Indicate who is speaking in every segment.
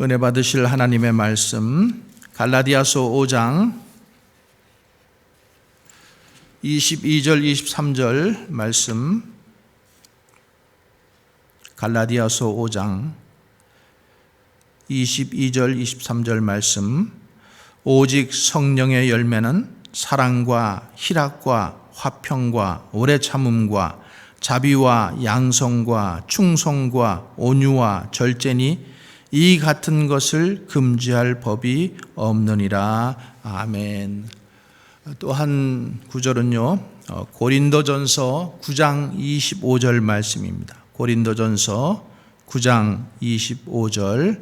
Speaker 1: 은혜 받으실 하나님의 말씀 갈라디아서 5장 22절 23절 말씀, 갈라디아서 5장 22절 23절 말씀. 오직 성령의 열매는 사랑과 희락과 화평과 오래 참음과 자비와 양성과 충성과 온유와 절제니 이 같은 것을 금지할 법이 없느니라. 아멘. 또 한 구절은요, 고린도전서 9장 25절 말씀입니다. 고린도전서 9장 25절.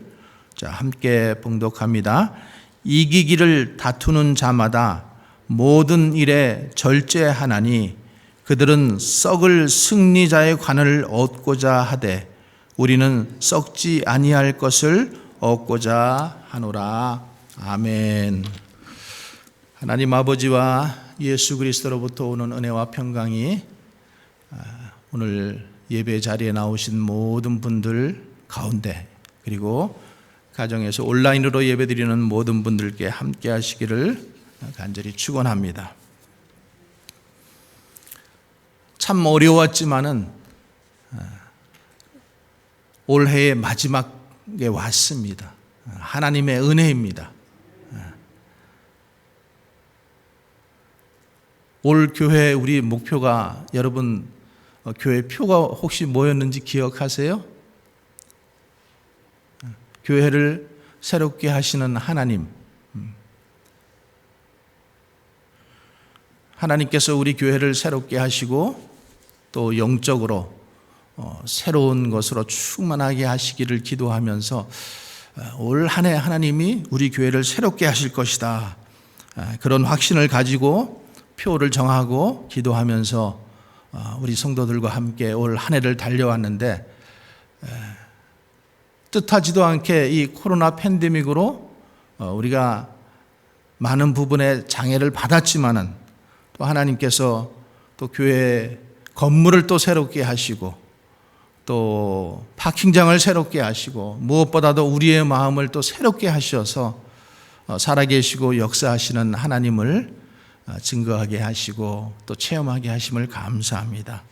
Speaker 1: 자, 함께 봉독합니다. 이기기를 다투는 자마다 모든 일에 절제하나니 그들은 썩을 승리자의 관을 얻고자 하되 우리는 썩지 아니할 것을 얻고자 하노라. 아멘. 하나님 아버지와 예수 그리스도로부터 오는 은혜와 평강이 오늘 예배 자리에 나오신 모든 분들 가운데, 그리고 가정에서 온라인으로 예배드리는 모든 분들께 함께 하시기를 간절히 축원합니다. 참 어려웠지만은 올해의 마지막에 왔습니다. 하나님의 은혜입니다. 올 교회 우리 목표가, 여러분 교회 표가 혹시 뭐였는지 기억하세요? 교회를 새롭게 하시는 하나님. 하나님께서 우리 교회를 새롭게 하시고 또 영적으로 새로운 것으로 충만하게 하시기를 기도하면서 올 한 해 하나님이 우리 교회를 새롭게 하실 것이다, 그런 확신을 가지고 표를 정하고 기도하면서 우리 성도들과 함께 올 한 해를 달려왔는데, 뜻하지도 않게 이 코로나 팬데믹으로 우리가 많은 부분에 장애를 받았지만은 또 하나님께서 또 교회 건물을 또 새롭게 하시고 또 파킹장을 새롭게 하시고 무엇보다도 우리의 마음을 또 새롭게 하셔서 살아계시고 역사하시는 하나님을 증거하게 하시고 또 체험하게 하심을 감사합니다.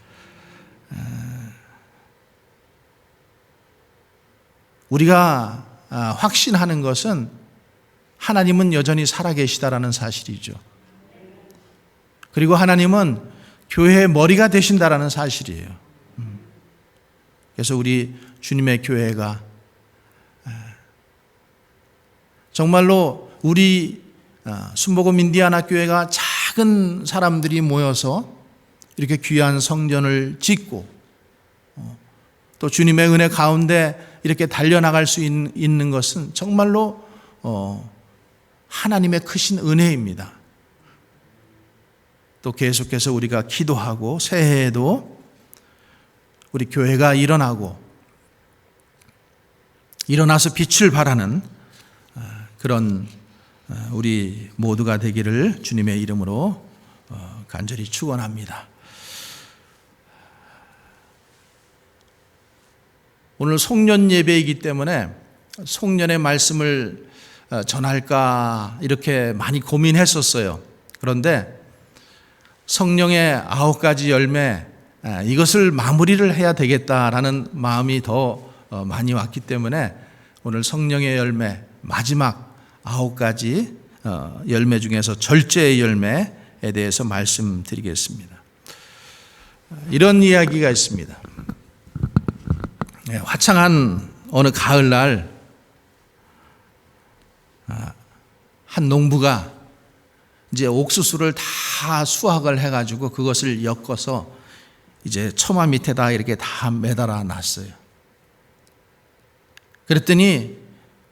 Speaker 1: 우리가 확신하는 것은 하나님은 여전히 살아계시다라는 사실이죠. 그리고 하나님은 교회의 머리가 되신다라는 사실이에요. 그래서 우리 주님의 교회가 정말로 우리 순복음 인디아나 교회가 작은 사람들이 모여서 이렇게 귀한 성전을 짓고 또 주님의 은혜 가운데 이렇게 달려나갈 수 있는 것은 정말로 하나님의 크신 은혜입니다. 또 계속해서 우리가 기도하고 새해에도 우리 교회가 일어나서 빛을 발하는 그런 우리 모두가 되기를 주님의 이름으로 간절히 축원합니다. 오늘 송년 예배이기 때문에 송년의 말씀을 전할까 이렇게 많이 고민했었어요. 그런데 성령의 9가지 열매, 이것을 마무리를 해야 되겠다라는 마음이 더 많이 왔기 때문에 오늘 성령의 열매, 마지막 9가지 열매 중에서 절제의 열매에 대해서 말씀드리겠습니다. 이런 이야기가 있습니다. 화창한 어느 가을날 한 농부가 이제 옥수수를 다 수확을 해가지고 그것을 엮어서 이제 처마 밑에다 이렇게 다 매달아 놨어요. 그랬더니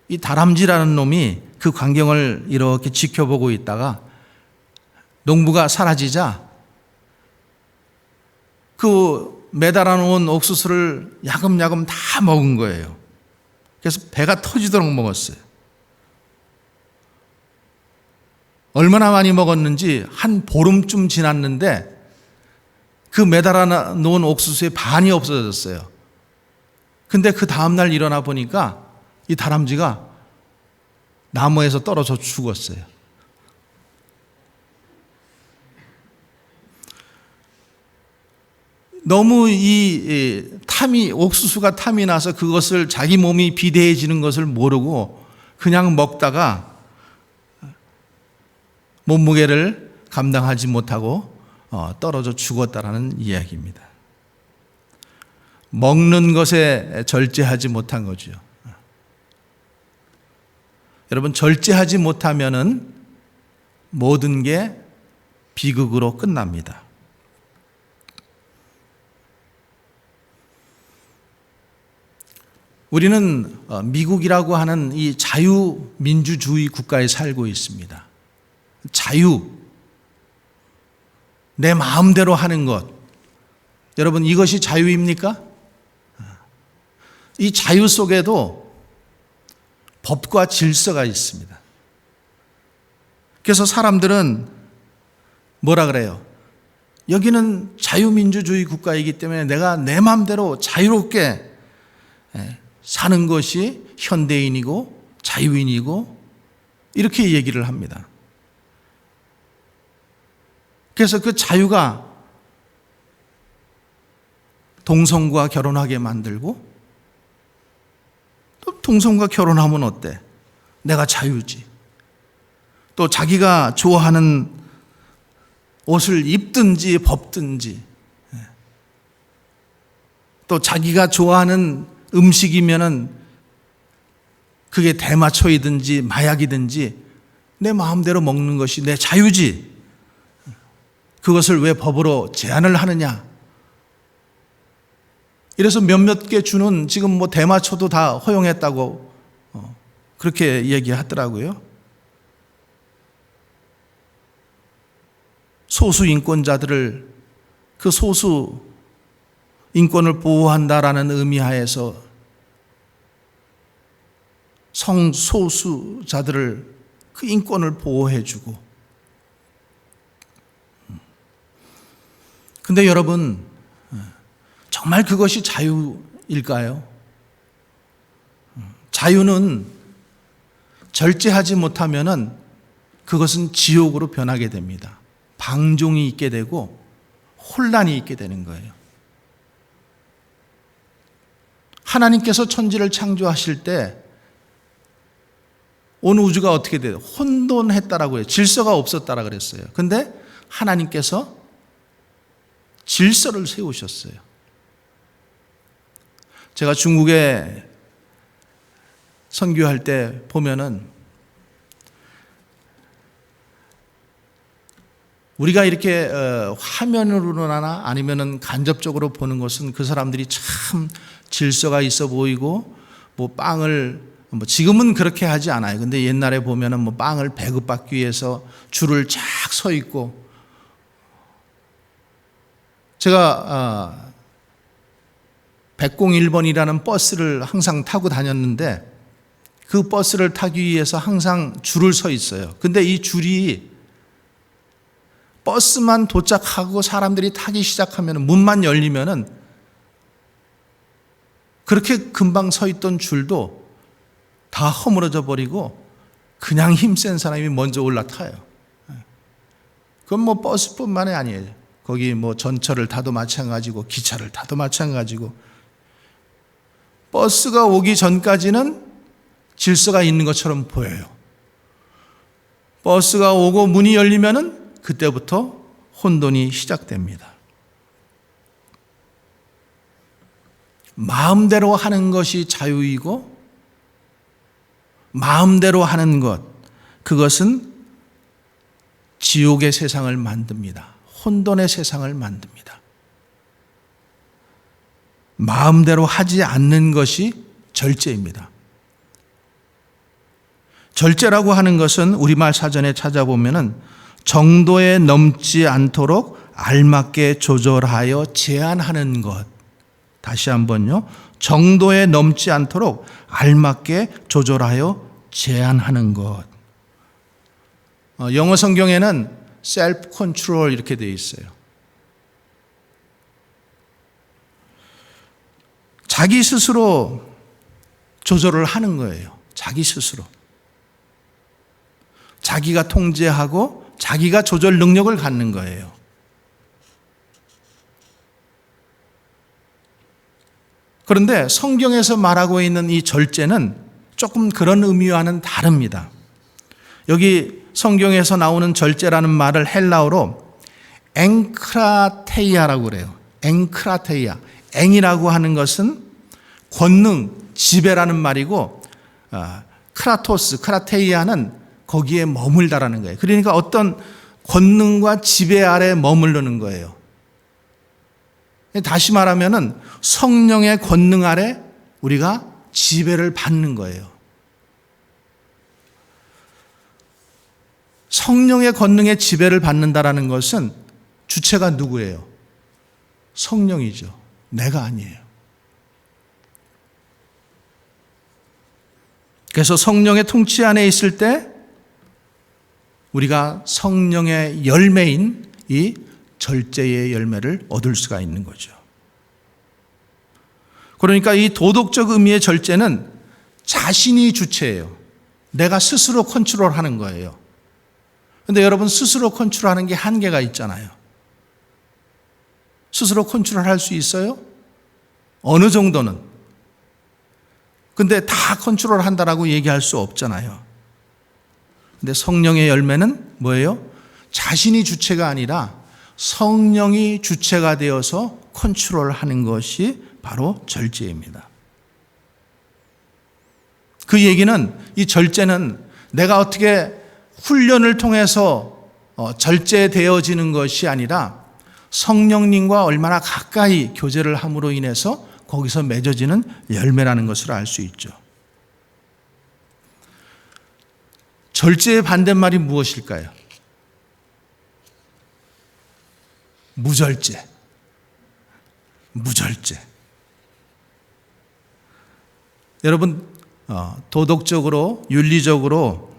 Speaker 1: 이 다람쥐라는 놈이 그 광경을 이렇게 지켜보고 있다가 농부가 사라지자 그 매달아 놓은 옥수수를 야금야금 다 먹은 거예요. 그래서 배가 터지도록 먹었어요. 얼마나 많이 먹었는지 한 보름쯤 지났는데 그 매달아 놓은 옥수수의 반이 없어졌어요. 근데 그 다음날 일어나 보니까 이 다람쥐가 나무에서 떨어져 죽었어요. 너무 이 옥수수가 탐이 나서 그것을 자기 몸이 비대해지는 것을 모르고 그냥 먹다가 몸무게를 감당하지 못하고 떨어져 죽었다라는 이야기입니다. 먹는 것에 절제하지 못한 거죠. 여러분, 절제하지 못하면은 모든 게 비극으로 끝납니다. 우리는 미국이라고 하는 이 자유민주주의 국가에 살고 있습니다. 자유, 내 마음대로 하는 것. 여러분, 이것이 자유입니까? 이 자유 속에도 법과 질서가 있습니다. 그래서 사람들은 뭐라 그래요? 여기는 자유민주주의 국가이기 때문에 내가 내 마음대로 자유롭게 사는 것이 현대인이고 자유인이고 이렇게 얘기를 합니다. 그래서 그 자유가 동성과 결혼하게 만들고, 또 동성과 결혼하면 어때? 내가 자유지. 또 자기가 좋아하는 옷을 입든지 벗든지, 또 자기가 좋아하는 음식이면은 그게 대마초이든지 마약이든지 내 마음대로 먹는 것이 내 자유지. 그것을 왜 법으로 제한을 하느냐? 이래서 몇몇 개 주는 지금 뭐 대마초도 다 허용했다고 그렇게 얘기하더라고요. 소수 인권자들을, 그 소수 인권을 보호한다라는 의미하에서 성소수자들을 그 인권을 보호해주고. 근데 여러분, 정말 그것이 자유일까요? 자유는 절제하지 못하면은 그것은 지옥으로 변하게 됩니다. 방종이 있게 되고 혼란이 있게 되는 거예요. 하나님께서 천지를 창조하실 때 온 우주가 어떻게 돼요? 혼돈했다라고 해요. 질서가 없었다라고 그랬어요. 근데 하나님께서 질서를 세우셨어요. 제가 중국에 선교할 때 보면은 우리가 이렇게 화면으로나 아니면은 간접적으로 보는 것은 그 사람들이 참 질서가 있어 보이고, 뭐 빵을 지금은 그렇게 하지 않아요. 근데 옛날에 보면은 뭐 빵을 배급받기 위해서 줄을 쫙 서 있고, 제가 101번이라는 버스를 항상 타고 다녔는데 그 버스를 타기 위해서 항상 줄을 서 있어요. 근데 이 줄이 버스만 도착하고 사람들이 타기 시작하면, 문만 열리면은 그렇게 금방 서 있던 줄도 다 허물어져 버리고 그냥 힘센 사람이 먼저 올라타요. 그건 뭐 버스뿐만이 아니에요. 거기 뭐 전철을 타도 마찬가지고 기차를 타도 마찬가지고, 버스가 오기 전까지는 질서가 있는 것처럼 보여요. 버스가 오고 문이 열리면은 그때부터 혼돈이 시작됩니다. 마음대로 하는 것이 자유이고, 마음대로 하는 것, 그것은 지옥의 세상을 만듭니다. 혼돈의 세상을 만듭니다. 마음대로 하지 않는 것이 절제입니다. 절제라고 하는 것은 우리말 사전에 찾아보면은 정도에 넘지 않도록 알맞게 조절하여 제한하는 것. 다시 한번요. 정도에 넘지 않도록 알맞게 조절하여 제한하는 것. 영어 성경에는 self control 이렇게 되어 있어요. 자기 스스로 조절을 하는 거예요. 자기 스스로. 자기가 통제하고 자기가 조절 능력을 갖는 거예요. 그런데 성경에서 말하고 있는 이 절제는 조금 그런 의미와는 다릅니다. 여기 성경에서 나오는 절제라는 말을 헬라어로 엥크라테이아라고 그래요. 엥크라테이아. 엥이라고 하는 것은 권능, 지배라는 말이고 크라토스, 크라테이아는 거기에 머물다라는 거예요. 그러니까 어떤 권능과 지배 아래 머무르는 거예요. 다시 말하면은 성령의 권능 아래 우리가 지배를 받는 거예요. 성령의 권능에 지배를 받는다라는 것은 주체가 누구예요? 성령이죠. 내가 아니에요. 그래서 성령의 통치 안에 있을 때 우리가 성령의 열매인 이 절제의 열매를 얻을 수가 있는 거죠. 그러니까 이 도덕적 의미의 절제는 자신이 주체예요. 내가 스스로 컨트롤하는 거예요. 그런데 여러분, 스스로 컨트롤하는 게 한계가 있잖아요. 스스로 컨트롤할 수 있어요? 어느 정도는. 근데 다 컨트롤한다라고 얘기할 수 없잖아요. 근데 성령의 열매는 뭐예요? 자신이 주체가 아니라 성령이 주체가 되어서 컨트롤하는 것이 바로 절제입니다. 그 얘기는 이 절제는 내가 어떻게 훈련을 통해서 절제되어지는 것이 아니라 성령님과 얼마나 가까이 교제를 함으로 인해서 거기서 맺어지는 열매라는 것을 알 수 있죠. 절제의 반대말이 무엇일까요? 무절제. 무절제. 여러분, 도덕적으로, 윤리적으로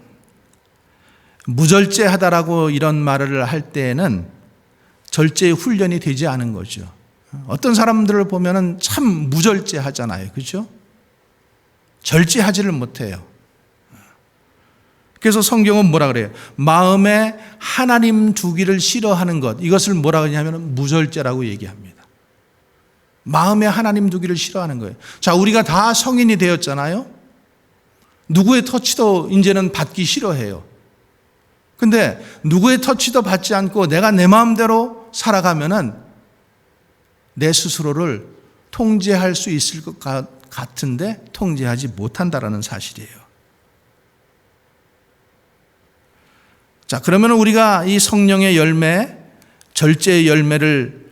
Speaker 1: 무절제하다라고 이런 말을 할 때에는 절제의 훈련이 되지 않은 거죠. 어떤 사람들을 보면은 참 무절제하잖아요. 그렇죠? 절제하지를 못해요. 그래서 성경은 뭐라 그래요? 마음에 하나님 두기를 싫어하는 것, 이것을 뭐라 그러냐면 무절제라고 얘기합니다. 마음에 하나님 두기를 싫어하는 거예요. 자, 우리가 다 성인이 되었잖아요. 누구의 터치도 이제는 받기 싫어해요. 근데 누구의 터치도 받지 않고 내가 내 마음대로 살아가면은 내 스스로를 통제할 수 있을 것 같은데 통제하지 못한다라는 사실이에요. 자, 그러면 우리가 이 성령의 열매, 절제의 열매를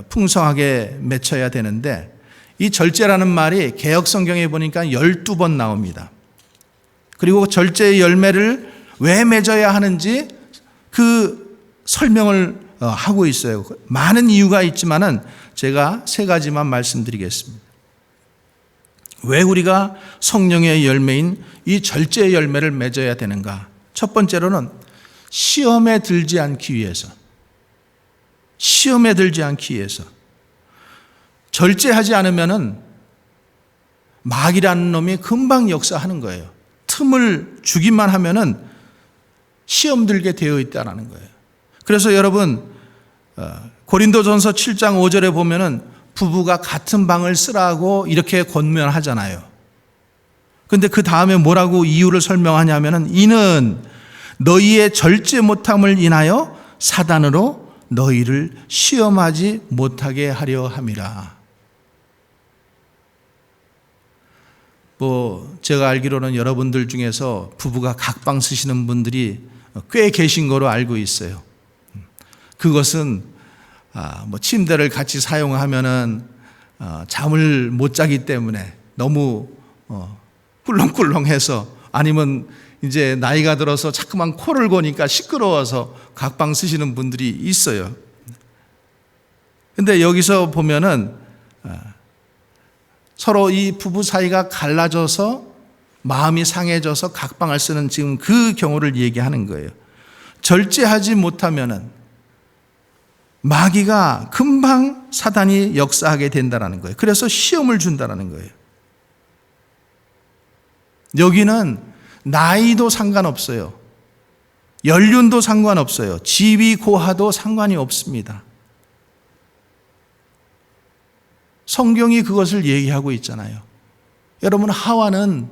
Speaker 1: 풍성하게 맺혀야 되는데, 이 절제라는 말이 개역 성경에 보니까 12번 나옵니다. 그리고 절제의 열매를 왜 맺어야 하는지 그 설명을 하고 있어요. 많은 이유가 있지만은 제가 3가지만 말씀드리겠습니다. 왜 우리가 성령의 열매인 이 절제의 열매를 맺어야 되는가? 첫 번째로는 시험에 들지 않기 위해서. 시험에 들지 않기 위해서. 절제하지 않으면은 마귀라는 놈이 금방 역사하는 거예요. 틈을 주기만 하면은 시험 들게 되어 있다는 거예요. 그래서 여러분, 고린도전서 7장 5절에 보면은 부부가 같은 방을 쓰라고 이렇게 권면하잖아요. 근데 그 다음에 뭐라고 이유를 설명하냐면은 이는 너희의 절제 못함을 인하여 사단으로 너희를 시험하지 못하게 하려 함이라. 제가 알기로는 여러분들 중에서 부부가 각방 쓰시는 분들이 꽤 계신 거로 알고 있어요. 그것은 침대를 같이 사용하면은 잠을 못 자기 때문에 너무 꿀렁꿀렁해서, 아니면 이제 나이가 들어서 자꾸만 코를 고니까 시끄러워서 각방 쓰시는 분들이 있어요. 근데 여기서 보면은 서로 이 부부 사이가 갈라져서 마음이 상해져서 각방을 쓰는 지금 그 경우를 얘기하는 거예요. 절제하지 못하면은 마귀가 금방 사단이 역사하게 된다는 거예요. 그래서 시험을 준다는 거예요. 여기는 나이도 상관없어요. 연륜도 상관없어요. 지위 고하도 상관이 없습니다. 성경이 그것을 얘기하고 있잖아요. 여러분, 하와는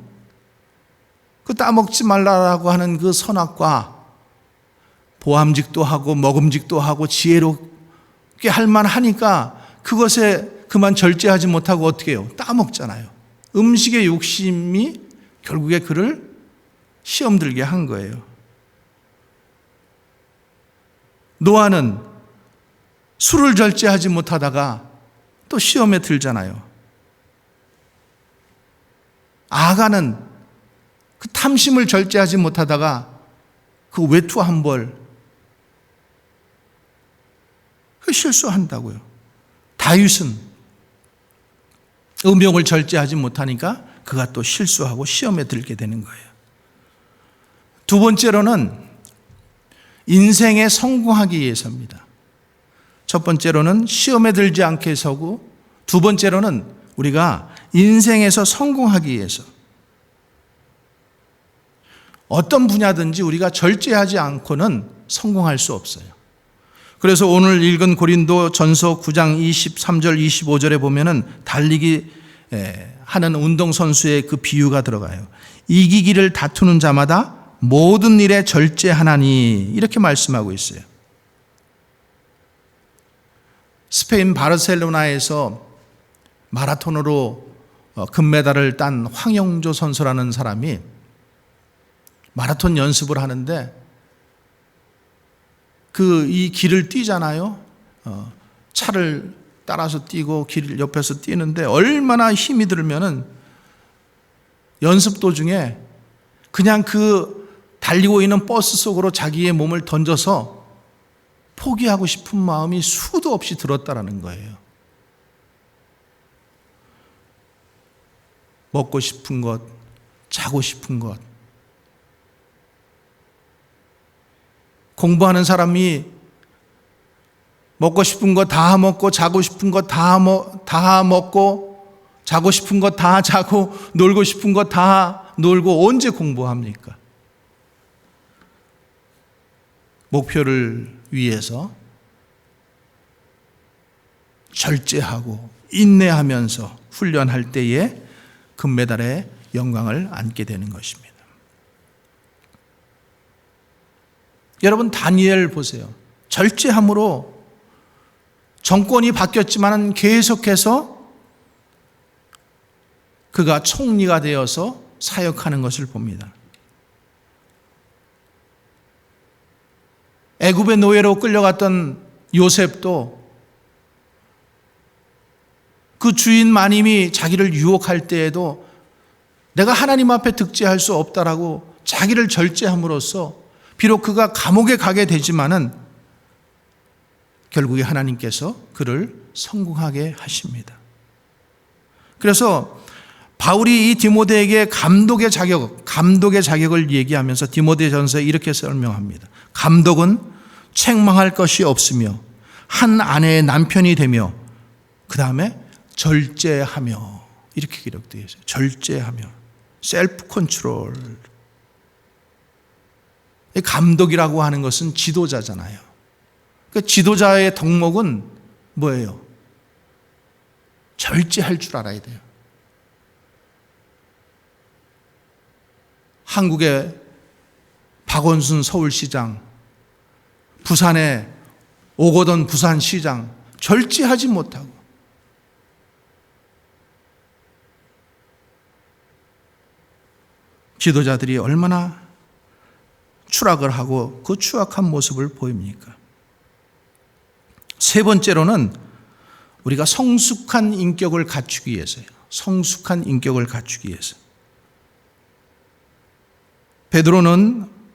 Speaker 1: 그 따먹지 말라라고 하는 그 선악과 보암직도 하고 먹음직도 하고 지혜롭게 할 만하니까 그것에 그만 절제하지 못하고 어떻게 해요? 따먹잖아요. 음식의 욕심이 결국에 그를 시험 들게 한 거예요. 노아는 술을 절제하지 못하다가 또 시험에 들잖아요. 아가는 그 탐심을 절제하지 못하다가 그 외투 한 벌, 그 실수한다고요. 다윗은 음욕을 절제하지 못하니까 그가 또 실수하고 시험에 들게 되는 거예요. 두 번째로는 인생에 성공하기 위해서입니다. 첫 번째로는 시험에 들지 않게 서고, 두 번째로는 우리가 인생에서 성공하기 위해서 어떤 분야든지 우리가 절제하지 않고는 성공할 수 없어요. 그래서 오늘 읽은 고린도 전서 9장 23절 25절에 보면은 달리기 하는 운동선수의 그 비유가 들어가요. 이기기를 다투는 자마다 모든 일에 절제하나니, 이렇게 말씀하고 있어요. 스페인 바르셀로나에서 마라톤으로 금메달을 딴 황영조 선수라는 사람이 마라톤 연습을 하는데 이 길을 뛰잖아요. 차를 따라서 뛰고 길 옆에서 뛰는데 얼마나 힘이 들면은 연습 도중에 그냥 그 달리고 있는 버스 속으로 자기의 몸을 던져서 포기하고 싶은 마음이 수도 없이 들었다라는 거예요. 먹고 싶은 것, 자고 싶은 것. 공부하는 사람이 먹고 싶은 거 다 먹고 자고 싶은 거 다 먹고 자고 싶은 거 다 자고 놀고 싶은 거 다 놀고 언제 공부합니까? 목표를 위해서 절제하고 인내하면서 훈련할 때에 금메달의 영광을 안게 되는 것입니다. 여러분, 다니엘 보세요. 절제함으로 정권이 바뀌었지만 계속해서 그가 총리가 되어서 사역하는 것을 봅니다. 애굽의 노예로 끌려갔던 요셉도 그 주인 마님이 자기를 유혹할 때에도 내가 하나님 앞에 득죄할 수 없다라고 자기를 절제함으로써 비록 그가 감옥에 가게 되지만은 결국에 하나님께서 그를 성공하게 하십니다. 그래서 바울이 이 디모데에게 감독의 자격을 얘기하면서 디모데전서에 이렇게 설명합니다. 감독은 책망할 것이 없으며 한 아내의 남편이 되며 그 다음에 절제하며, 이렇게 기록되어 있어요. 절제하며, 셀프 컨트롤. 감독이라고 하는 것은 지도자잖아요. 그러니까 지도자의 덕목은 뭐예요? 절제할 줄 알아야 돼요. 한국의 박원순 서울시장, 부산의 오거돈 부산시장 절제하지 못하고 지도자들이 얼마나 추락을 하고 그 추악한 모습을 보입니까? 세 번째로는 우리가 성숙한 인격을 갖추기 위해서요. 성숙한 인격을 갖추기 위해서.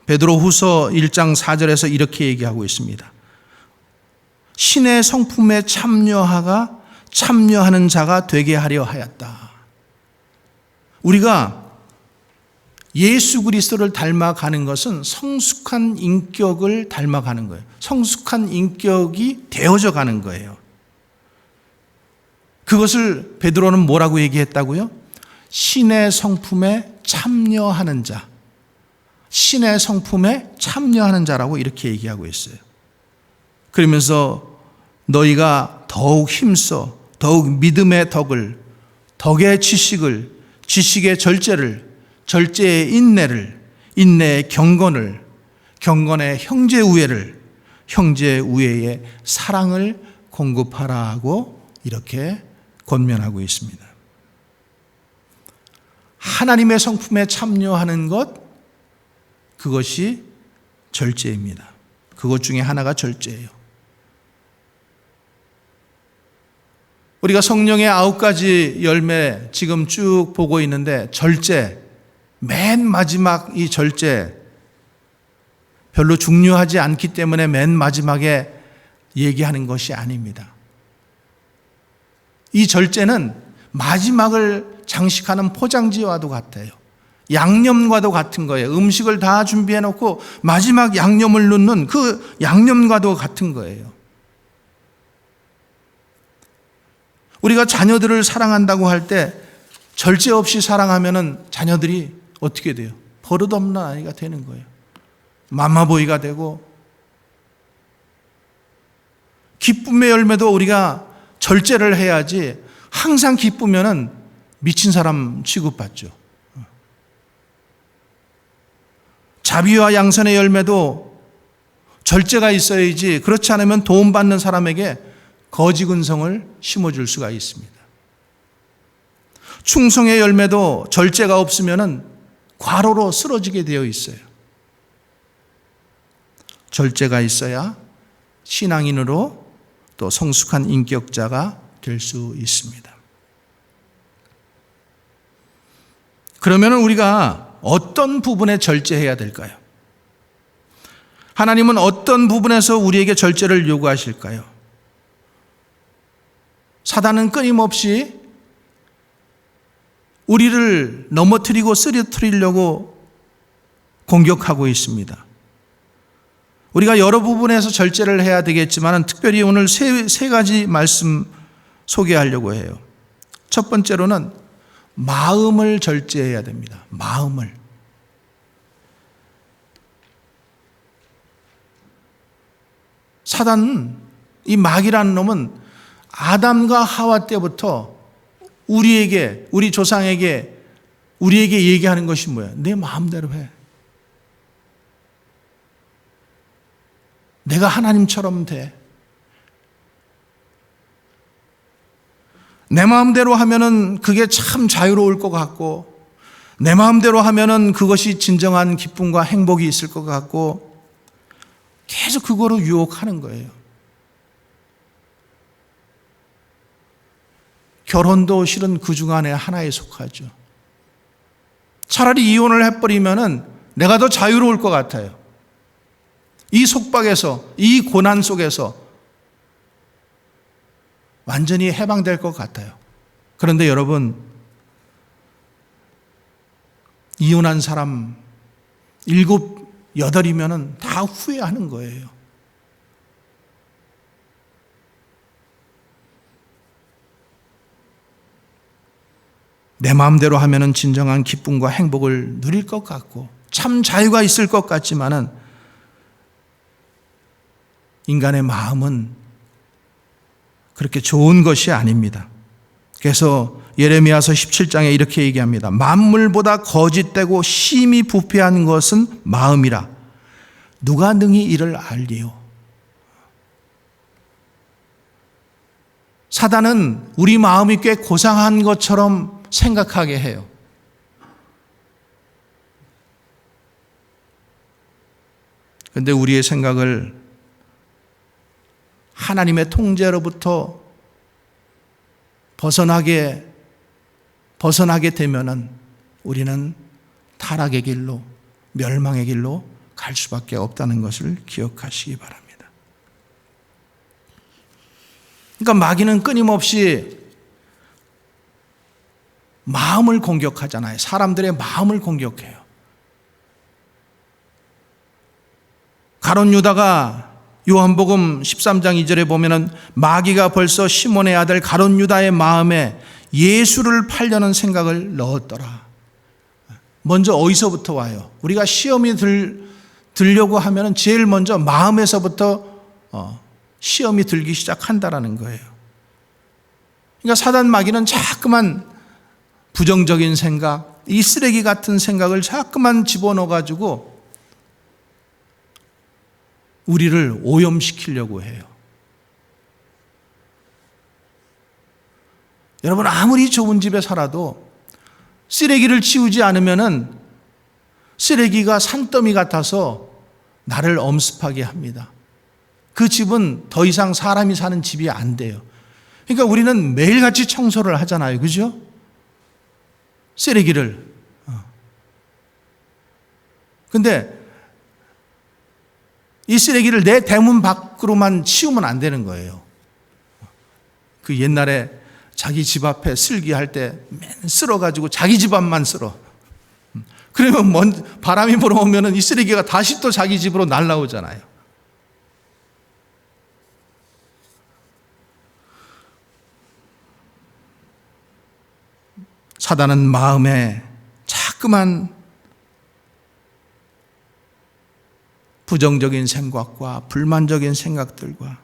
Speaker 1: 베드로후서 1장 4절에서 이렇게 얘기하고 있습니다. 신의 성품에 참여하는 자가 되게 하려 하였다. 우리가 예수 그리스도를 닮아가는 것은 성숙한 인격을 닮아가는 거예요. 성숙한 인격이 되어져 가는 거예요. 그것을 베드로는 뭐라고 얘기했다고요? 신의 성품에 참여하는 자, 신의 성품에 참여하는 자라고 이렇게 얘기하고 있어요. 그러면서 너희가 더욱 힘써 더욱 믿음의 덕을, 덕의 지식을, 지식의 절제를, 절제의 인내를, 인내의 경건을, 경건의 형제 우애를, 형제 우애의 사랑을 공급하라고 이렇게 권면하고 있습니다. 하나님의 성품에 참여하는 것, 그것이 절제입니다. 그것 중에 하나가 절제예요. 우리가 성령의 9가지 열매 지금 쭉 보고 있는데, 절제, 맨 마지막 이 절제, 별로 중요하지 않기 때문에 맨 마지막에 얘기하는 것이 아닙니다. 이 절제는 마지막을 장식하는 포장지와도 같아요. 양념과도 같은 거예요. 음식을 다 준비해 놓고 마지막 양념을 넣는 그 양념과도 같은 거예요. 우리가 자녀들을 사랑한다고 할 때 절제 없이 사랑하면은 자녀들이 어떻게 돼요? 버릇없는 아이가 되는 거예요. 맘마보이가 되고, 기쁨의 열매도 우리가 절제를 해야지 항상 기쁘면은 미친 사람 취급받죠. 자비와 양선의 열매도 절제가 있어야지, 그렇지 않으면 도움받는 사람에게 거지 근성을 심어줄 수가 있습니다. 충성의 열매도 절제가 없으면 과로로 쓰러지게 되어 있어요. 절제가 있어야 신앙인으로 또 성숙한 인격자가 될 수 있습니다. 그러면 우리가 어떤 부분에 절제해야 될까요? 하나님은 어떤 부분에서 우리에게 절제를 요구하실까요? 사단은 끊임없이 우리를 넘어뜨리고 쓰러뜨리려고 공격하고 있습니다. 우리가 여러 부분에서 절제를 해야 되겠지만 특별히 오늘 세 가지 말씀 소개하려고 해요. 첫 번째로는 마음을 절제해야 됩니다. 마음을. 사단은, 이 마귀라는 놈은 아담과 하와 때부터 우리에게, 우리 조상에게, 우리에게 얘기하는 것이 뭐야? 내 마음대로 해. 내가 하나님처럼 돼. 내 마음대로 하면은 그게 참 자유로울 것 같고, 내 마음대로 하면은 그것이 진정한 기쁨과 행복이 있을 것 같고, 계속 그거로 유혹하는 거예요. 결혼도 실은 그 중 안에 하나에 속하죠. 차라리 이혼을 해버리면은 내가 더 자유로울 것 같아요. 이 속박에서, 이 고난 속에서 완전히 해방될 것 같아요. 그런데 여러분, 이혼한 사람 7, 8이면은 다 후회하는 거예요. 내 마음대로 하면은 진정한 기쁨과 행복을 누릴 것 같고 참 자유가 있을 것 같지만은 인간의 마음은 그렇게 좋은 것이 아닙니다. 그래서 예레미야서 17장에 이렇게 얘기합니다. 만물보다 거짓되고 심히 부패한 것은 마음이라. 누가 능히 이를 알리요? 사단은 우리 마음이 꽤 고상한 것처럼 생각하게 해요. 그런데 우리의 생각을 하나님의 통제로부터 벗어나게 되면은 우리는 타락의 길로, 멸망의 길로 갈 수밖에 없다는 것을 기억하시기 바랍니다. 그러니까 마귀는 끊임없이 마음을 공격하잖아요. 사람들의 마음을 공격해요. 가룟 유다가 요한복음 13장 2절에 보면은 마귀가 벌써 시몬의 아들 가룟 유다의 마음에 예수를 팔려는 생각을 넣었더라. 먼저 어디서부터 와요? 우리가 시험이 들려고 하면 제일 먼저 마음에서부터 시험이 들기 시작한다라는 거예요. 그러니까 사단 마귀는 자꾸만 부정적인 생각, 이 쓰레기 같은 생각을 자꾸만 집어넣어가지고 우리를 오염시키려고 해요. 여러분, 아무리 좋은 집에 살아도 쓰레기를 치우지 않으면은 쓰레기가 산더미 같아서 나를 엄습하게 합니다. 그 집은 더 이상 사람이 사는 집이 안 돼요. 그러니까 우리는 매일같이 청소를 하잖아요. 그죠? 쓰레기를. 근데 이 쓰레기를 내 대문 밖으로만 치우면 안 되는 거예요. 그 옛날에 자기 집 앞에 슬기할 때 맨 쓸어가지고 자기 집 앞만 쓸어. 그러면 바람이 불어오면 이 쓰레기가 다시 또 자기 집으로 날아오잖아요. 사단은 마음에 자꾸만 부정적인 생각과 불만적인 생각들과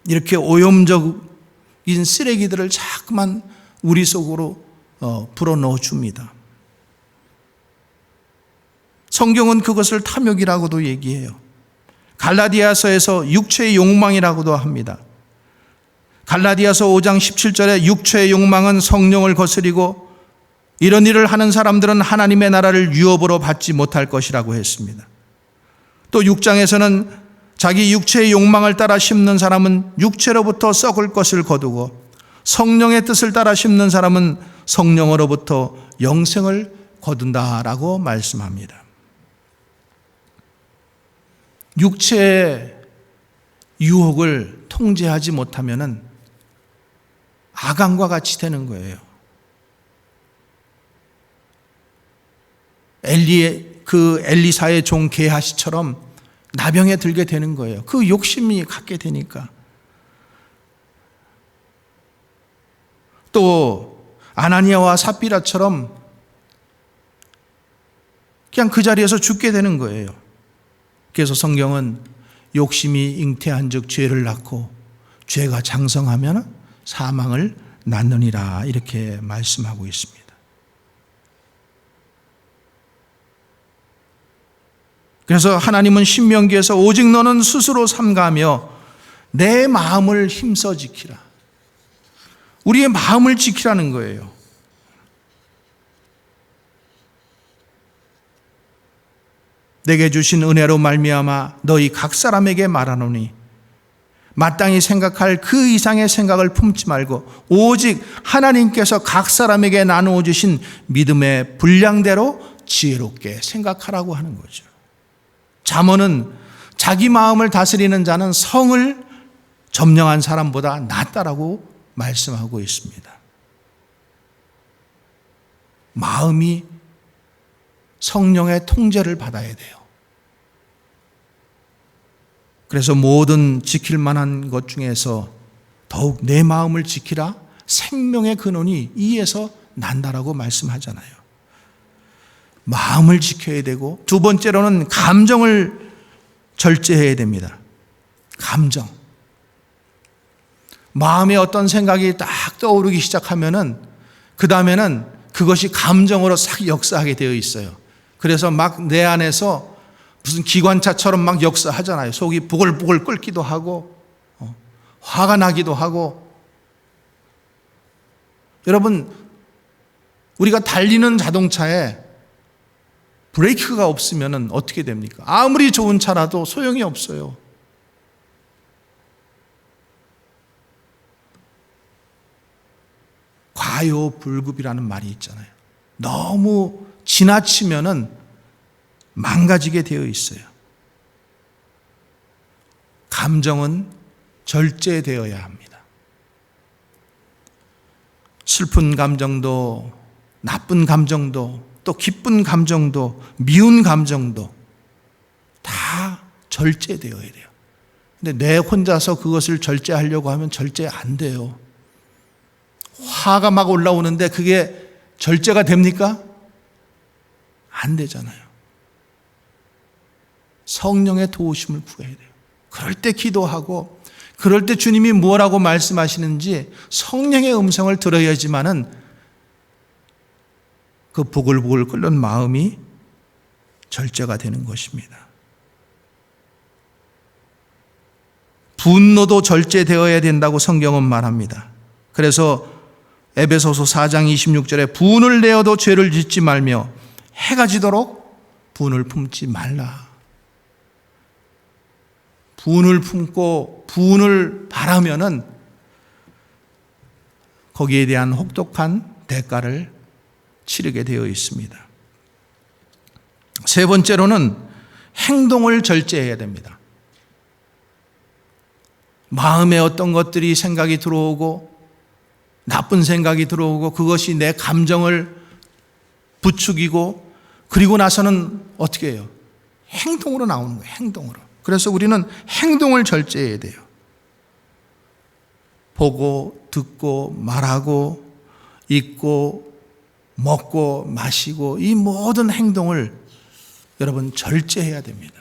Speaker 1: 이렇게 오염적인 쓰레기들을 자꾸만 우리 속으로 불어넣어 줍니다. 성경은 그것을 탐욕이라고도 얘기해요. 갈라디아서에서 육체의 욕망이라고도 합니다. 갈라디아서 5장 17절에 육체의 욕망은 성령을 거스리고 이런 일을 하는 사람들은 하나님의 나라를 유업으로 받지 못할 것이라고 했습니다. 또 6장에서는 자기 육체의 욕망을 따라 심는 사람은 육체로부터 썩을 것을 거두고 성령의 뜻을 따라 심는 사람은 성령으로부터 영생을 거둔다라고 말씀합니다. 육체의 유혹을 통제하지 못하면은 아간과 같이 되는 거예요. 엘리사의 종 게하시처럼 나병에 들게 되는 거예요. 그 욕심이 갖게 되니까. 또 아나니아와 삽비라처럼 그냥 그 자리에서 죽게 되는 거예요. 그래서 성경은 욕심이 잉태한즉 죄를 낳고 죄가 장성하면 사망을 낳느니라 이렇게 말씀하고 있습니다. 그래서 하나님은 신명기에서 오직 너는 스스로 삼가며 내 마음을 힘써 지키라. 우리의 마음을 지키라는 거예요. 내게 주신 은혜로 말미암아 너희 각 사람에게 말하노니 마땅히 생각할 그 이상의 생각을 품지 말고 오직 하나님께서 각 사람에게 나누어 주신 믿음의 분량대로 지혜롭게 생각하라고 하는 거죠. 잠언은 자기 마음을 다스리는 자는 성을 점령한 사람보다 낫다라고 말씀하고 있습니다. 마음이 성령의 통제를 받아야 돼요. 그래서 모든 지킬 만한 것 중에서 더욱 내 마음을 지키라. 생명의 근원이 이에서 난다라고 말씀하잖아요. 마음을 지켜야 되고 두 번째로는 감정을 절제해야 됩니다. 감정. 마음에 어떤 생각이 딱 떠오르기 시작하면은 그 다음에는 그것이 감정으로 싹 역사하게 되어 있어요. 그래서 막 내 안에서 무슨 기관차처럼 막 역사하잖아요. 속이 부글부글 끓기도 하고 화가 나기도 하고. 여러분, 우리가 달리는 자동차에 브레이크가 없으면 어떻게 됩니까? 아무리 좋은 차라도 소용이 없어요. 과요불급이라는 말이 있잖아요. 너무 지나치면은 망가지게 되어 있어요. 감정은 절제되어야 합니다. 슬픈 감정도, 나쁜 감정도, 또 기쁜 감정도, 미운 감정도 다 절제되어야 돼요. 근데 내 혼자서 그것을 절제하려고 하면 절제 안 돼요. 화가 막 올라오는데 그게 절제가 됩니까? 안 되잖아요. 성령의 도우심을 구해야 돼요. 그럴 때 기도하고, 그럴 때 주님이 뭐라고 말씀하시는지 성령의 음성을 들어야지만은 그 보글보글 끓는 마음이 절제가 되는 것입니다. 분노도 절제되어야 된다고 성경은 말합니다. 그래서 에베소서 4장 26절에 분을 내어도 죄를 짓지 말며 해가 지도록 분을 품지 말라. 분을 품고 분을 바라면은 거기에 대한 혹독한 대가를 치르게 되어 있습니다. 세 번째로는 행동을 절제해야 됩니다. 마음에 어떤 것들이 생각이 들어오고 나쁜 생각이 들어오고 그것이 내 감정을 부추기고 그리고 나서는 어떻게 해요? 행동으로 나오는 거예요. 행동으로. 그래서 우리는 행동을 절제해야 돼요. 보고 듣고 말하고 입고 먹고 마시고 이 모든 행동을 여러분 절제해야 됩니다.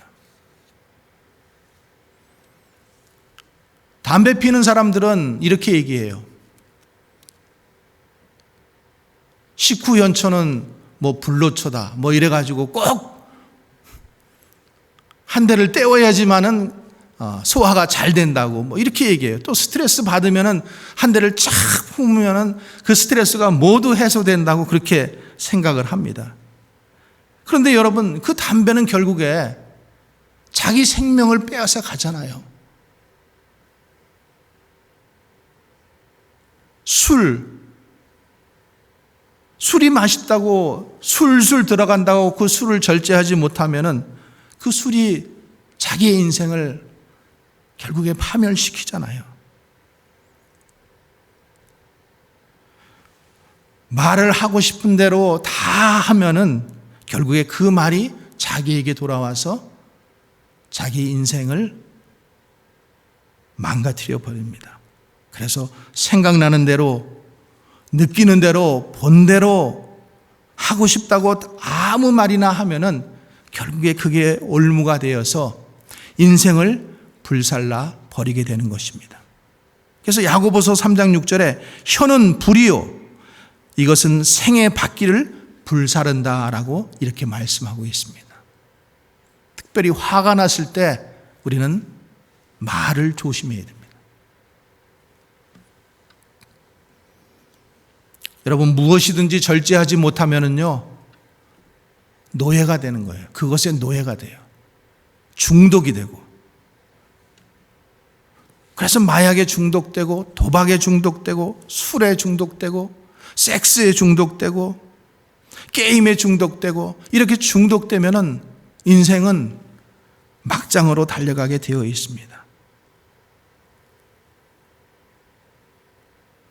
Speaker 1: 담배 피는 사람들은 이렇게 얘기해요. 식후연초는 뭐 불로초다 뭐 이래가지고 꼭 한 대를 떼어야지만은 소화가 잘 된다고 뭐 이렇게 얘기해요. 또 스트레스 받으면은 한 대를 쫙 품으면은 그 스트레스가 모두 해소된다고 그렇게 생각을 합니다. 그런데 여러분, 그 담배는 결국에 자기 생명을 빼앗아 가잖아요. 술이 맛있다고 술술 들어간다고 그 술을 절제하지 못하면은 그 술이 자기의 인생을 결국에 파멸시키잖아요. 말을 하고 싶은 대로 다 하면은 결국에 그 말이 자기에게 돌아와서 자기 인생을 망가뜨려 버립니다. 그래서 생각나는 대로, 느끼는 대로, 본 대로 하고 싶다고 아무 말이나 하면은 결국에 그게 올무가 되어서 인생을 불살라 버리게 되는 것입니다. 그래서 야고보서 3장 6절에 혀는 불이요 이것은 생의 바퀴를 불사른다라고 이렇게 말씀하고 있습니다. 특별히 화가 났을 때 우리는 말을 조심해야 됩니다. 여러분, 무엇이든지 절제하지 못하면은요 노예가 되는 거예요. 그것에 노예가 돼요. 중독이 되고. 그래서 마약에 중독되고 도박에 중독되고 술에 중독되고 섹스에 중독되고 게임에 중독되고 이렇게 중독되면은 인생은 막장으로 달려가게 되어 있습니다.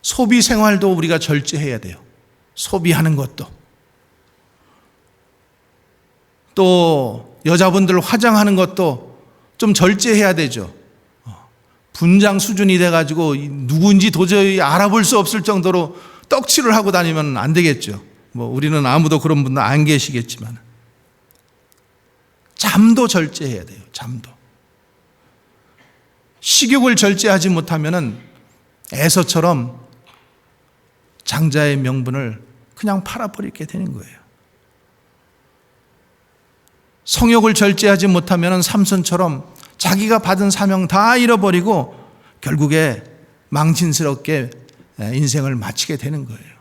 Speaker 1: 소비 생활도 우리가 절제해야 돼요. 소비하는 것도. 또 여자분들 화장하는 것도 좀 절제해야 되죠. 분장 수준이 돼가지고 누군지 도저히 알아볼 수 없을 정도로 떡칠을 하고 다니면 안 되겠죠. 뭐 우리는 아무도 그런 분들 안 계시겠지만. 잠도 절제해야 돼요. 잠도. 식욕을 절제하지 못하면은 에서처럼 장자의 명분을 그냥 팔아버리게 되는 거예요. 성욕을 절제하지 못하면 삼손처럼 자기가 받은 사명 다 잃어버리고 결국에 망신스럽게 인생을 마치게 되는 거예요.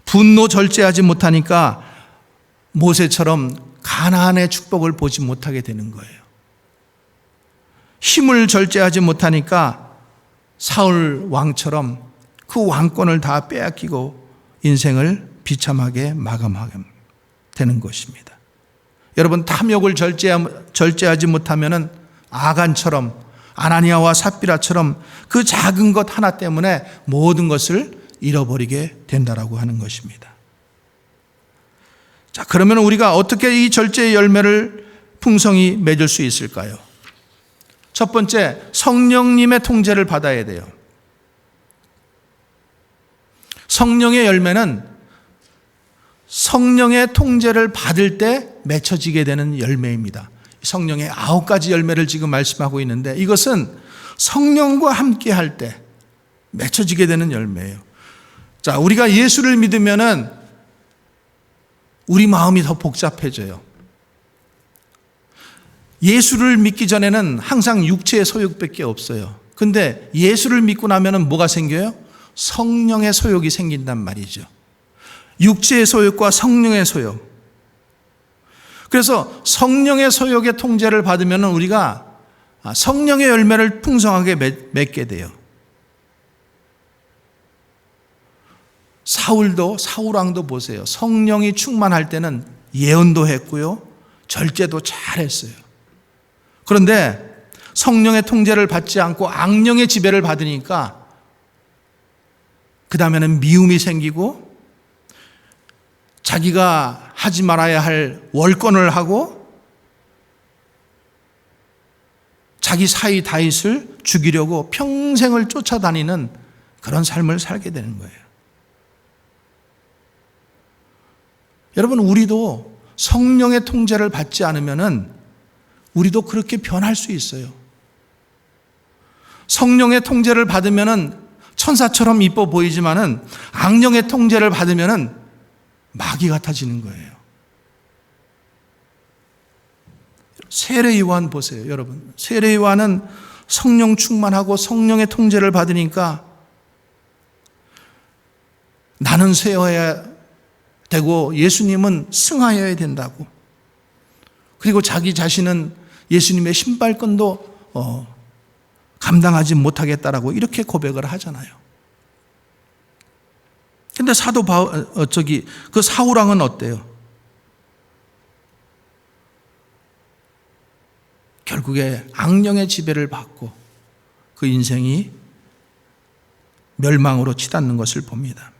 Speaker 1: 분노 절제하지 못하니까 모세처럼 가나안의 축복을 보지 못하게 되는 거예요. 힘을 절제하지 못하니까 사울 왕처럼 그 왕권을 다 빼앗기고 인생을 비참하게 마감하게 되는 것입니다. 여러분, 탐욕을 절제하지 못하면은 아간처럼 아나니아와 삽비라처럼 그 작은 것 하나 때문에 모든 것을 잃어버리게 된다라고 하는 것입니다. 자, 그러면 우리가 어떻게 이 절제의 열매를 풍성히 맺을 수 있을까요? 첫 번째, 성령님의 통제를 받아야 돼요. 성령의 열매는 성령의 통제를 받을 때 맺혀지게 되는 열매입니다. 성령의 9가지 열매를 지금 말씀하고 있는데 이것은 성령과 함께 할 때 맺혀지게 되는 열매예요. 자, 우리가 예수를 믿으면은 우리 마음이 더 복잡해져요. 예수를 믿기 전에는 항상 육체의 소욕밖에 없어요. 근데 예수를 믿고 나면은 뭐가 생겨요? 성령의 소욕이 생긴단 말이죠. 육체의 소욕과 성령의 소욕. 그래서 성령의 소욕의 통제를 받으면 우리가 성령의 열매를 풍성하게 맺게 돼요. 사울왕도 보세요. 성령이 충만할 때는 예언도 했고요. 절제도 잘했어요. 그런데 성령의 통제를 받지 않고 악령의 지배를 받으니까 그 다음에는 미움이 생기고 자기가 하지 말아야 할 월권을 하고 자기 사위 다윗을 죽이려고 평생을 쫓아다니는 그런 삶을 살게 되는 거예요. 여러분, 우리도 성령의 통제를 받지 않으면은 우리도 그렇게 변할 수 있어요. 성령의 통제를 받으면은 천사처럼 이뻐 보이지만은 악령의 통제를 받으면은 마귀 같아지는 거예요. 세례 요한 보세요, 여러분. 세례 요한은 성령 충만하고 성령의 통제를 받으니까 나는 쇠어야 되고 예수님은 승하여야 된다고. 그리고 자기 자신은 예수님의 신발끈도 감당하지 못하겠다라고 이렇게 고백을 하잖아요. 근데 그 사울왕은 어때요? 결국에 악령의 지배를 받고 그 인생이 멸망으로 치닫는 것을 봅니다.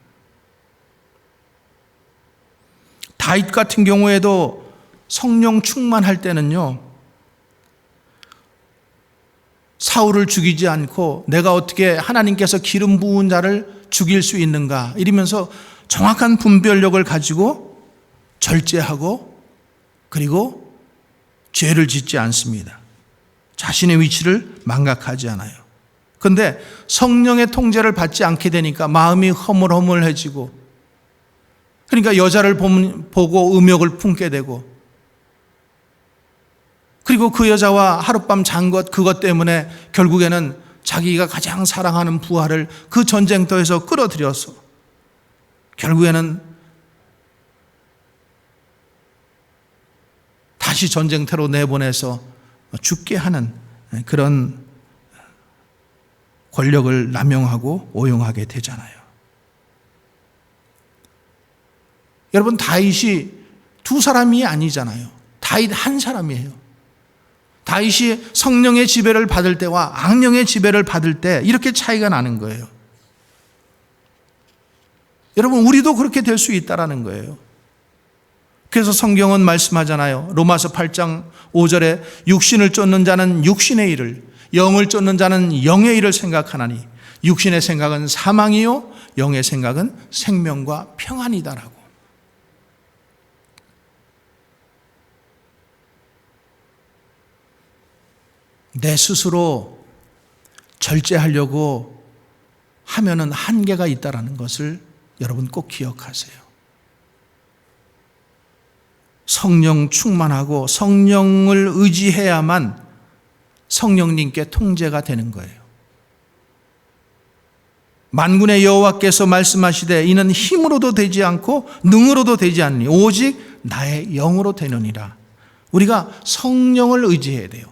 Speaker 1: 다윗 같은 경우에도 성령 충만할 때는요, 사울을 죽이지 않고 내가 어떻게 하나님께서 기름 부은 자를 죽일 수 있는가 이러면서 정확한 분별력을 가지고 절제하고 그리고 죄를 짓지 않습니다. 자신의 위치를 망각하지 않아요. 그런데 성령의 통제를 받지 않게 되니까 마음이 허물허물해지고, 그러니까 여자를 보고 음욕을 품게 되고, 그리고 그 여자와 하룻밤 잔 것, 그것 때문에 결국에는 자기가 가장 사랑하는 부하를 그 전쟁터에서 끌어들여서 결국에는 다시 전쟁터로 내보내서 죽게 하는 그런 권력을 남용하고 오용하게 되잖아요. 여러분, 다윗이 두 사람이 아니잖아요. 다윗 한 사람이에요. 다윗이 성령의 지배를 받을 때와 악령의 지배를 받을 때 이렇게 차이가 나는 거예요. 여러분, 우리도 그렇게 될 수 있다라는 거예요. 그래서 성경은 말씀하잖아요. 로마서 8장 5절에 육신을 쫓는 자는 육신의 일을, 영을 쫓는 자는 영의 일을 생각하나니 육신의 생각은 사망이요 영의 생각은 생명과 평안이다라고. 내 스스로 절제하려고 하면은 한계가 있다라는 것을 여러분 꼭 기억하세요. 성령 충만하고 성령을 의지해야만 성령님께 통제가 되는 거예요. 만군의 여호와께서 말씀하시되 이는 힘으로도 되지 않고 능으로도 되지 않니 오직 나의 영으로 되느니라. 우리가 성령을 의지해야 돼요.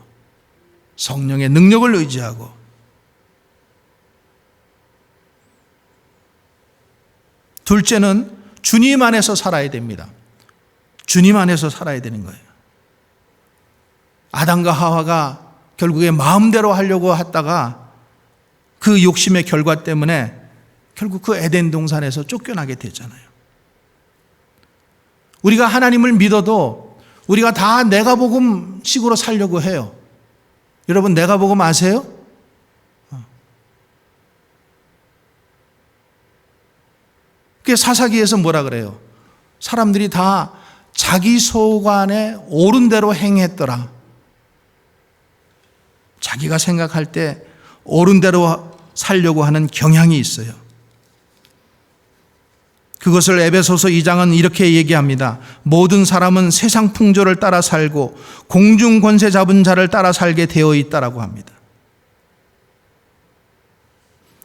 Speaker 1: 성령의 능력을 의지하고, 둘째는 주님 안에서 살아야 됩니다. 주님 안에서 살아야 되는 거예요. 아담과 하와가 결국에 마음대로 하려고 했다가 그 욕심의 결과 때문에 결국 그 에덴 동산에서 쫓겨나게 되잖아요. 우리가 하나님을 믿어도 우리가 다 내가 복음식으로 살려고 해요. 여러분, 내가 복음 아세요? 그게 사사기에서 뭐라 그래요? 사람들이 다 자기 소관에 옳은 대로 행했더라. 자기가 생각할 때 옳은 대로 살려고 하는 경향이 있어요. 그것을 에베소서 2장은 이렇게 얘기합니다. 모든 사람은 세상 풍조를 따라 살고 공중 권세 잡은 자를 따라 살게 되어 있다라고 합니다.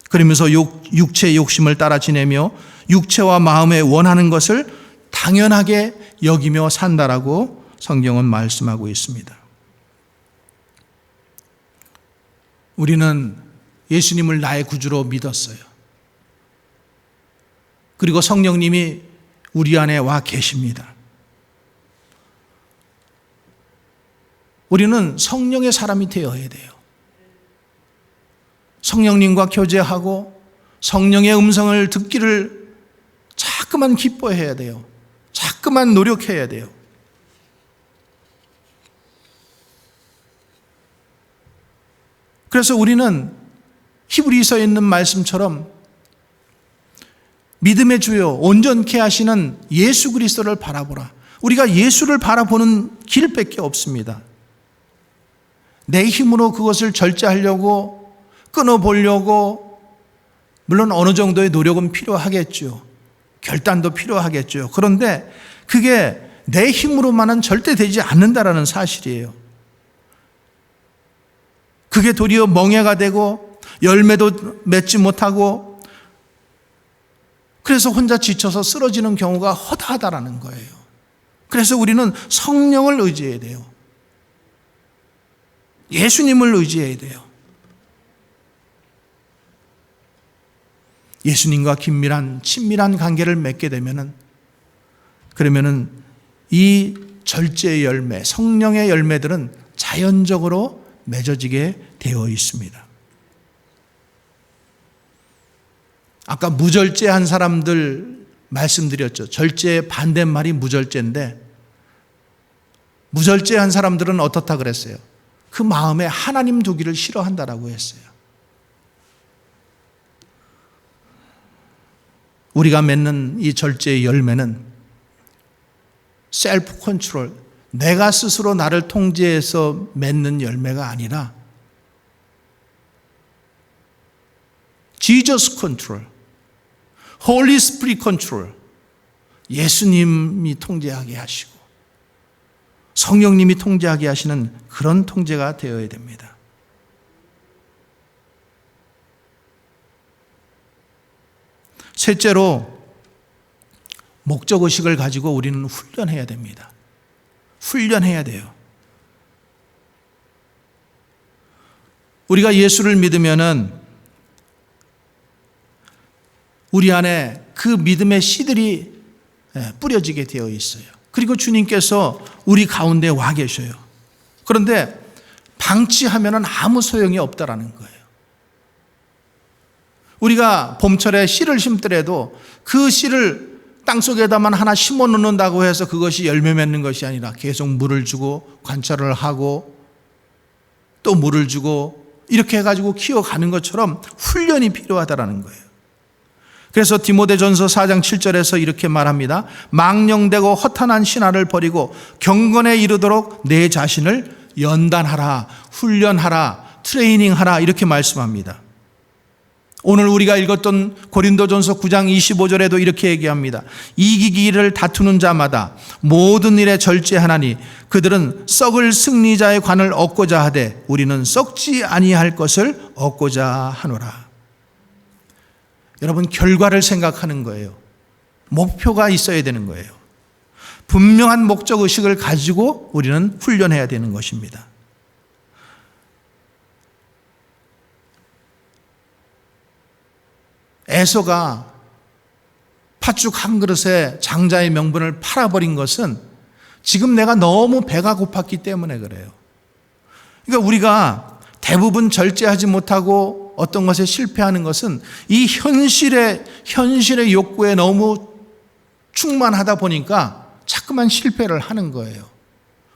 Speaker 1: 그러면서 육체의 욕심을 따라 지내며 육체와 마음에 원하는 것을 당연하게 여기며 산다라고 성경은 말씀하고 있습니다. 우리는 예수님을 나의 구주로 믿었어요. 그리고 성령님이 우리 안에 와 계십니다. 우리는 성령의 사람이 되어야 돼요. 성령님과 교제하고 성령의 음성을 듣기를 자꾸만 기뻐해야 돼요. 자꾸만 노력해야 돼요. 그래서 우리는 히브리서에 있는 말씀처럼 믿음의 주요 온전케 하시는 예수 그리스도를 바라보라. 우리가 예수를 바라보는 길밖에 없습니다. 내 힘으로 그것을 절제하려고 끊어보려고 물론 어느 정도의 노력은 필요하겠죠. 결단도 필요하겠죠. 그런데 그게 내 힘으로만은 절대 되지 않는다라는 사실이에요. 그게 도리어 멍해가 되고 열매도 맺지 못하고 그래서 혼자 지쳐서 쓰러지는 경우가 허다하다라는 거예요. 그래서 우리는 성령을 의지해야 돼요. 예수님을 의지해야 돼요. 예수님과 긴밀한 친밀한 관계를 맺게 되면은 그러면은 이 절제의 열매, 성령의 열매들은 자연적으로 맺어지게 되어 있습니다. 아까 무절제한 사람들 말씀드렸죠. 절제의 반대말이 무절제인데 무절제한 사람들은 어떻다 그랬어요? 그 마음에 하나님 두기를 싫어한다라고 했어요. 우리가 맺는 이 절제의 열매는 셀프 컨트롤, 내가 스스로 나를 통제해서 맺는 열매가 아니라 Jesus 컨트롤, Holy Spirit 컨트롤, 예수님이 통제하게 하시고 성령님이 통제하게 하시는 그런 통제가 되어야 됩니다. 셋째로 목적의식을 가지고 우리는 훈련해야 됩니다. 훈련해야 돼요. 우리가 예수를 믿으면은 우리 안에 그 믿음의 씨들이 뿌려지게 되어 있어요. 그리고 주님께서 우리 가운데 와 계셔요. 그런데 방치하면은 아무 소용이 없다라는 거예요. 우리가 봄철에 씨를 심더라도 그 씨를 땅속에다만 하나 심어 놓는다고 해서 그것이 열매 맺는 것이 아니라 계속 물을 주고 관찰을 하고 또 물을 주고 이렇게 해가지고 키워가는 것처럼 훈련이 필요하다라는 거예요. 그래서 디모데전서 4장 7절에서 이렇게 말합니다. 망령되고 허탄한 신화를 버리고 경건에 이르도록 내 자신을 연단하라, 훈련하라, 트레이닝하라 이렇게 말씀합니다. 오늘 우리가 읽었던 고린도전서 9장 25절에도 이렇게 얘기합니다. 이기기를 다투는 자마다 모든 일에 절제하나니 그들은 썩을 승리자의 관을 얻고자 하되 우리는 썩지 아니할 것을 얻고자 하노라. 여러분, 결과를 생각하는 거예요. 목표가 있어야 되는 거예요. 분명한 목적의식을 가지고 우리는 훈련해야 되는 것입니다. 에서가 팥죽 한 그릇에 장자의 명분을 팔아버린 것은 지금 내가 너무 배가 고팠기 때문에 그래요. 그러니까 우리가 대부분 절제하지 못하고 어떤 것에 실패하는 것은 이 현실의 욕구에 너무 충만하다 보니까 자꾸만 실패를 하는 거예요.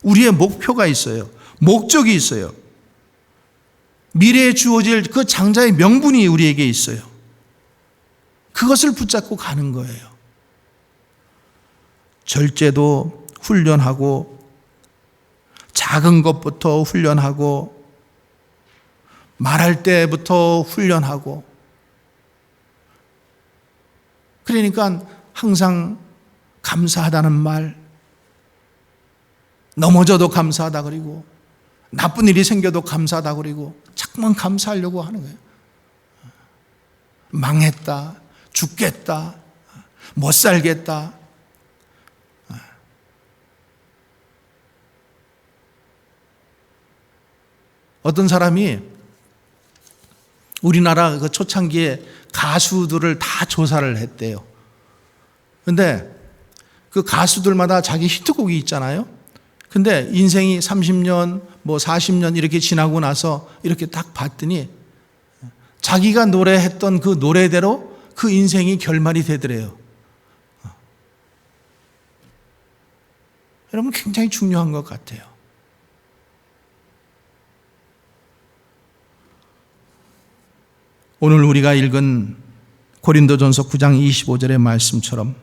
Speaker 1: 우리의 목표가 있어요. 목적이 있어요. 미래에 주어질 그 장자의 명분이 우리에게 있어요. 그것을 붙잡고 가는 거예요. 절제도 훈련하고 작은 것부터 훈련하고 말할 때부터 훈련하고 그러니까 항상 감사하다는 말, 넘어져도 감사하다 그리고 나쁜 일이 생겨도 감사하다 그리고 자꾸만 감사하려고 하는 거예요. 망했다, 죽겠다, 못 살겠다. 어떤 사람이 우리나라 그 초창기에 가수들을 다 조사를 했대요. 근데 그 가수들마다 자기 히트곡이 있잖아요. 근데 인생이 30년, 뭐 40년 이렇게 지나고 나서 이렇게 딱 봤더니 자기가 노래했던 그 노래대로 그 인생이 결말이 되더래요. 여러분, 굉장히 중요한 것 같아요. 오늘 우리가 읽은 고린도전서 9장 25절의 말씀처럼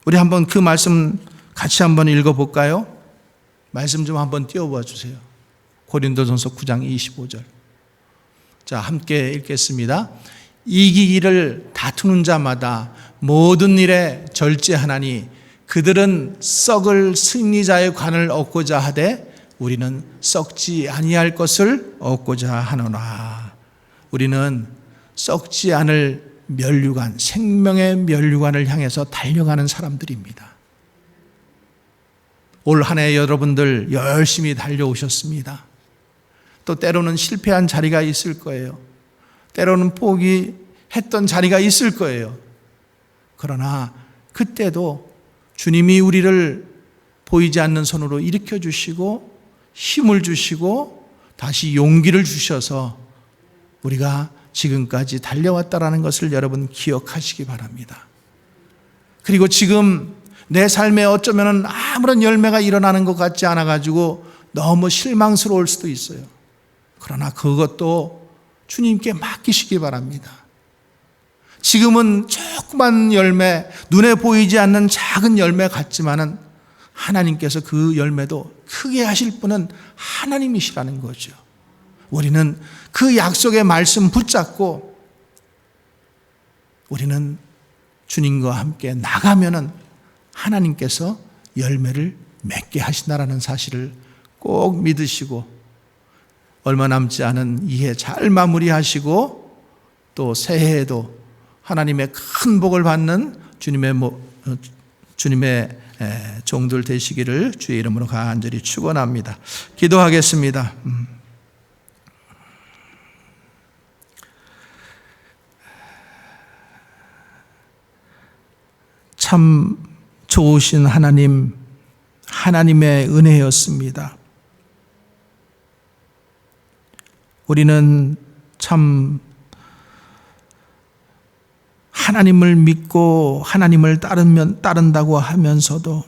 Speaker 1: 우리 한번 그 말씀 같이 한번 읽어볼까요? 말씀 좀 한번 띄워봐 주세요. 고린도전서 9장 25절. 자, 함께 읽겠습니다. 이기기를 다투는 자마다 모든 일에 절제하나니 그들은 썩을 승리자의 관을 얻고자 하되 우리는 썩지 아니할 것을 얻고자 하노라. 우리는 썩지 않을 면류관, 생명의 면류관을 향해서 달려가는 사람들입니다. 올 한 해 여러분들 열심히 달려오셨습니다. 또 때로는 실패한 자리가 있을 거예요. 때로는 포기했던 자리가 있을 거예요. 그러나 그때도 주님이 우리를 보이지 않는 손으로 일으켜 주시고 힘을 주시고 다시 용기를 주셔서 우리가 지금까지 달려왔다라는 것을 여러분 기억하시기 바랍니다. 그리고 지금 내 삶에 어쩌면 아무런 열매가 일어나는 것 같지 않아가지고 너무 실망스러울 수도 있어요. 그러나 그것도 주님께 맡기시기 바랍니다. 지금은 조그만 열매, 눈에 보이지 않는 작은 열매 같지만은 하나님께서 그 열매도 크게 하실 분은 하나님이시라는 거죠. 우리는 그 약속의 말씀 붙잡고 우리는 주님과 함께 나가면은 하나님께서 열매를 맺게 하신다라는 사실을 꼭 믿으시고 얼마 남지 않은 이 해 잘 마무리하시고 또 새해에도 하나님의 큰 복을 받는 주님의 종들 되시기를 주의 이름으로 간절히 축원합니다. 기도하겠습니다. 참 좋으신 하나님, 하나님의 은혜였습니다. 우리는 참 하나님을 믿고 하나님을 따른다고 하면서도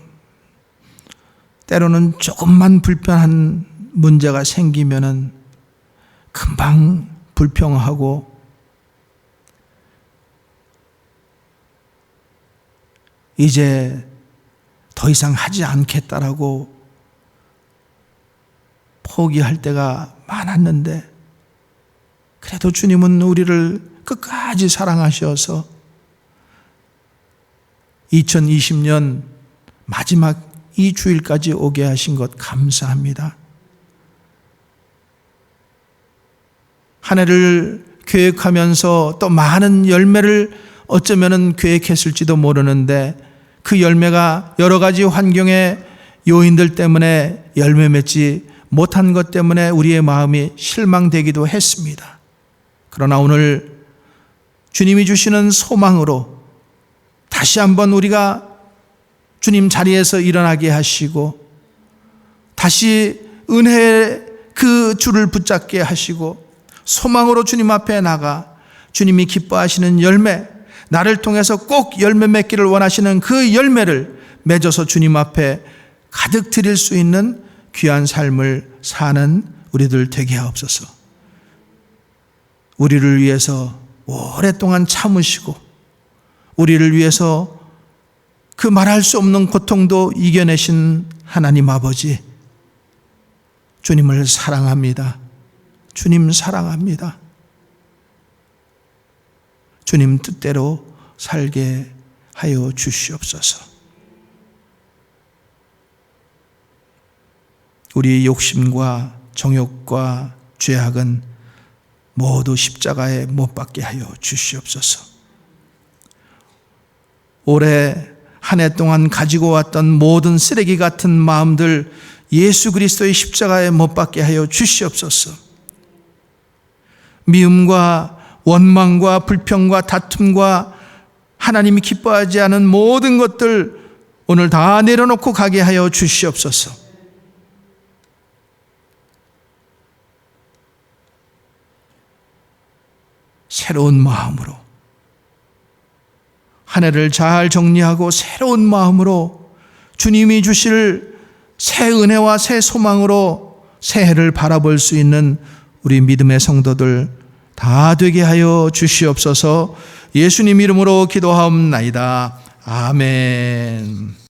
Speaker 1: 때로는 조금만 불편한 문제가 생기면은 금방 불평하고 이제 더 이상 하지 않겠다라고 포기할 때가 많았는데 그래도 주님은 우리를 끝까지 사랑하셔서 2020년 마지막 이 주일까지 오게 하신 것 감사합니다. 한 해를 계획하면서 또 많은 열매를 어쩌면은 계획했을지도 모르는데 그 열매가 여러 가지 환경의 요인들 때문에 열매 맺지 못한 것 때문에 우리의 마음이 실망되기도 했습니다. 그러나 오늘 주님이 주시는 소망으로 다시 한번 우리가 주님 자리에서 일어나게 하시고 다시 은혜의 그 줄을 붙잡게 하시고 소망으로 주님 앞에 나가 주님이 기뻐하시는 열매, 나를 통해서 꼭 열매 맺기를 원하시는 그 열매를 맺어서 주님 앞에 가득 드릴 수 있는 귀한 삶을 사는 우리들 되게 하옵소서. 우리를 위해서 오랫동안 참으시고 우리를 위해서 그 말할 수 없는 고통도 이겨내신 하나님 아버지, 주님을 사랑합니다. 주님 사랑합니다. 주님 뜻대로 살게 하여 주시옵소서. 우리의 욕심과 정욕과 죄악은 모두 십자가에 못 박게 하여 주시옵소서. 올해 한 해 동안 가지고 왔던 모든 쓰레기 같은 마음들 예수 그리스도의 십자가에 못 박게 하여 주시옵소서. 미움과 원망과 불평과 다툼과 하나님이 기뻐하지 않은 모든 것들 오늘 다 내려놓고 가게 하여 주시옵소서. 새로운 마음으로 한 해를 잘 정리하고 새로운 마음으로 주님이 주실 새 은혜와 새 소망으로 새해를 바라볼 수 있는 우리 믿음의 성도들 다 되게 하여 주시옵소서. 예수님 이름으로 기도하옵나이다. 아멘.